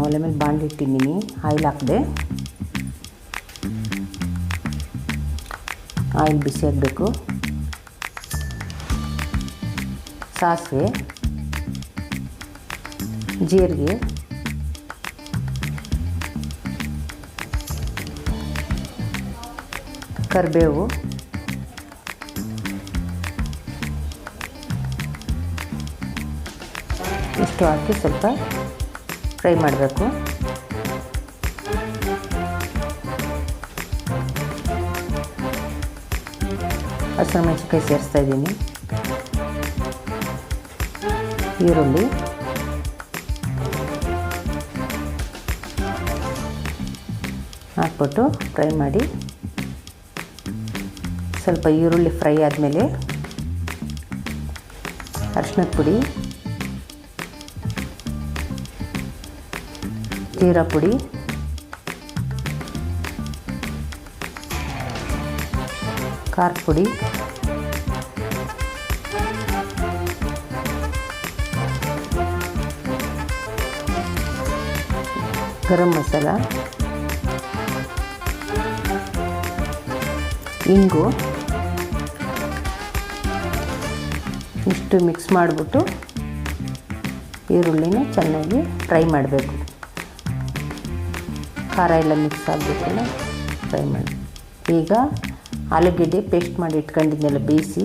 ಒಲೆ ಮೇಲೆ ಬಾಣಲಿ ಇಟ್ಟಿದ್ದೀನಿ. ಆಯಿಲ್ ಹಾಕಿದೆ. ಆಯಿಲ್ ಬಿಸಿ ಆಗಬೇಕು. ಸಾಸಿವೆ, ಜೀರಿಗೆ, ಕರಿಬೇವು, ಇಷ್ಟು ಹಾಕಿ ಸ್ವಲ್ಪ ಫ್ರೈ ಮಾಡಬೇಕು. ಹಸಿಮೆಣಸಿನ್ಕಾಯಿ ಸೇರಿಸ್ತಾ ಇದ್ದೀನಿ. ಈರುಳ್ಳಿ, ಹಾಕ್ಬಿಟ್ಟು ಫ್ರೈ ಮಾಡಿ. ಸ್ವಲ್ಪ ಈರುಳ್ಳಿ ಫ್ರೈ ಆದಮೇಲೆ ಅರಿಶಿಣದ ಪುಡಿ, ಜೀರಾ ಪುಡಿ, ಖಾರದ ಪುಡಿ, ಗರಂ ಮಸಾಲ, ಇಂಗು ಇಷ್ಟು ಮಿಕ್ಸ್ ಮಾಡಿಬಿಟ್ಟು ಈರುಳ್ಳಿನ ಚೆನ್ನಾಗಿ ಫ್ರೈ ಮಾಡಬೇಕು. ಖಾರ ಎಲ್ಲ ಮಿಕ್ಸ್ ಆಗಬೇಕಲ್ಲ, ಫ್ರೈ ಮಾಡಿ. ಈಗ ಆಲೂಗೆಡ್ಡೆ ಪೇಸ್ಟ್ ಮಾಡಿ ಇಟ್ಕೊಂಡಿದ್ದೆಲ್ಲ ಬೇಯಿಸಿ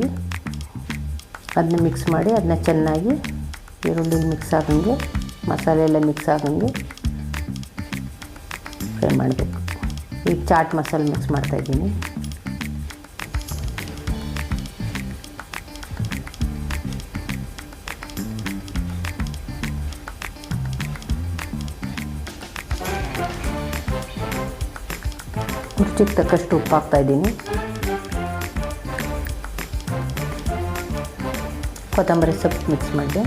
ಅದನ್ನ ಮಿಕ್ಸ್ ಮಾಡಿ ಅದನ್ನ ಚೆನ್ನಾಗಿ ಈರುಳ್ಳಿ ಮಿಕ್ಸ್ ಆಗಂಗೆ, ಮಸಾಲೆ ಎಲ್ಲ ಮಿಕ್ಸ್ ಆಗಂಗೆ ಫ್ರೈ ಮಾಡಬೇಕು. ಈಗ ಚಾಟ್ ಮಸಾಲೆ ಮಿಕ್ಸ್ ಮಾಡ್ತಾಯಿದ್ದೀನಿ. ರುಚಿಗೆ ತಕ್ಕಷ್ಟು ಉಪ್ಪು ಹಾಕ್ತಾಯಿದ್ದೀನಿ. ಕೊತ್ತಂಬರಿ ಸೊಪ್ಪು ಮಿಕ್ಸ್ ಮಾಡಿದೆ.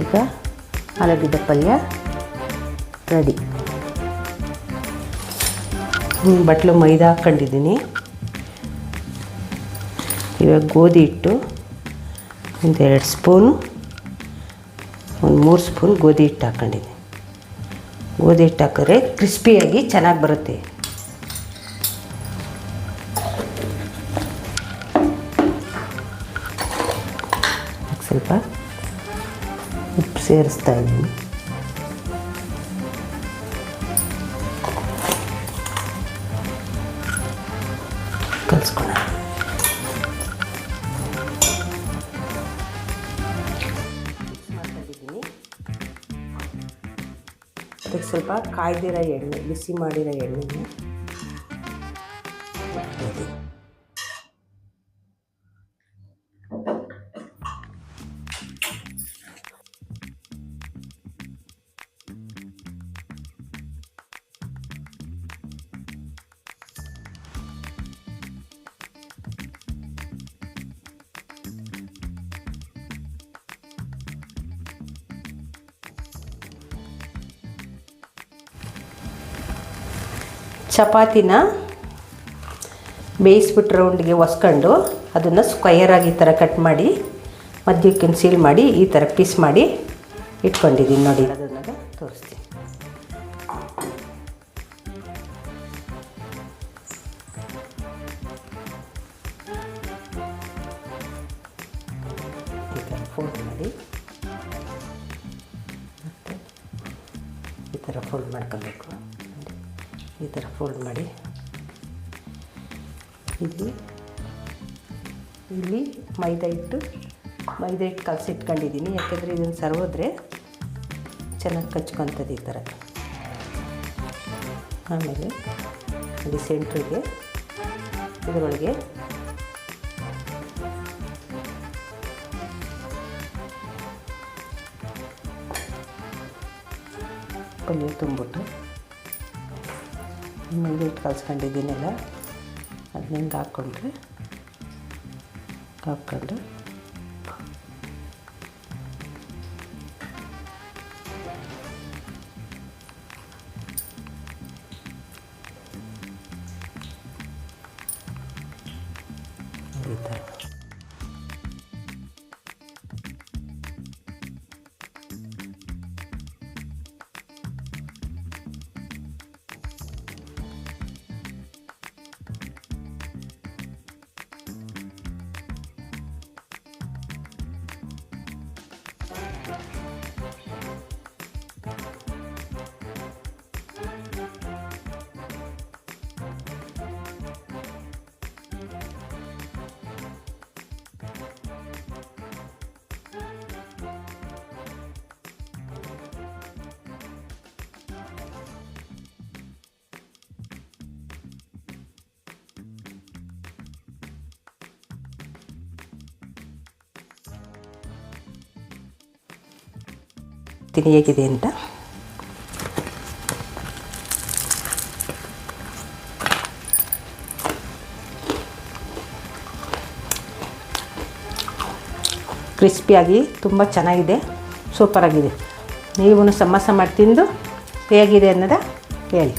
ಈಗ ಆಲೂಗೆಡ್ಡೆ ಪಲ್ಯ ರೆಡಿ. ಬಟ್ಲು ಮೈದಾ ಹಾಕ್ಕೊಂಡಿದ್ದೀನಿ. ಇವಾಗ ಗೋಧಿ ಹಿಟ್ಟು ಒಂದು 2 ಸ್ಪೂನು, ಒಂದು 3 ಸ್ಪೂನ್ ಗೋಧಿ ಹಿಟ್ಟು ಹಾಕ್ಕೊಂಡಿದ್ದೀನಿ. ಗೋಧಿ ಹಿಟ್ಟು ಹಾಕಿದ್ರೆ ಕ್ರಿಸ್ಪಿಯಾಗಿ ಚೆನ್ನಾಗಿ ಬರುತ್ತೆ. ಸ್ವಲ್ಪ ಉಪ್ಪು ಸೇರಿಸ್ತಾ ಇದ್ದೀನಿ. ಕಲಿಸ್ಕೊಳ್ಳೋಣ. ಅದಕ್ಕೆ ಸ್ವಲ್ಪ ಕಾಯ್ದಿರೋ ಎಣ್ಣೆ, ಬಿಸಿ ಮಾಡಿರೋ ಎಣ್ಣೆನ ಚಪಾತಿನ ಬೇಯಿಸ್ಬಿಟ್ಟು ರೌಂಡ್ಗೆ ಒಸ್ಕೊಂಡು ಅದನ್ನು ಸ್ಕ್ವಯರಾಗಿ ಈ ಥರ ಕಟ್ ಮಾಡಿ ಮಧ್ಯಕ್ಕೆ ಸೀಲ್ ಮಾಡಿ ಈ ಥರ ಪೀಸ್ ಮಾಡಿ ಇಟ್ಕೊಂಡಿದ್ದೀನಿ. ನೋಡಿ, ಅದನ್ನು ತೋರಿಸ್ತೀನಿ. ಈ ಥರ ಫೋಲ್ಡ್ ಮಾಡಿ ಮತ್ತು ಈ ಥರ ಫೋಲ್ಡ್ ಮಾಡ್ಕೋಬೇಕು. ಈ ಥರ ಫೋಲ್ಡ್ ಮಾಡಿ ಇಲ್ಲಿ ಮೈದಾ ಹಿಟ್ಟು ಕಲಸಿಟ್ಕೊಂಡಿದ್ದೀನಿ. ಯಾಕೆಂದರೆ ಇದನ್ನು ಸರ್ವದ್ರೆ ಚೆನ್ನಾಗಿ ಕಚ್ಕೊತದೆ ಈ ಥರ. ಆಮೇಲೆ ಇಲ್ಲಿ ಸೆಂಟ್ರಿಗೆ ಇದರೊಳಗೆ ಪಲ್ಯ ತುಂಬಿಟ್ಟು ಮೈದಾ ಹಿಟ್ಟು ಕಲಿಸ್ಕೊಂಡಿದ್ದೀನಲ್ಲ ಅದನ್ನ ಹಿಂಗೆ ಹಾಕ್ಕೊಂಡು ಈ ಥರ ನೋಡ್ತೀನಿ ಹೇಗಿದೆ ಅಂತ. ಕ್ರಿಸ್ಪಿಯಾಗಿ ತುಂಬ ಚೆನ್ನಾಗಿದೆ, ಸೂಪರಾಗಿದೆ. ನೀವು ಸಮೋಸ ಮಾಡಿ ತಿಂದು ಹೇಗಿದೆ ಅನ್ನೋದ ಹೇಳಿ.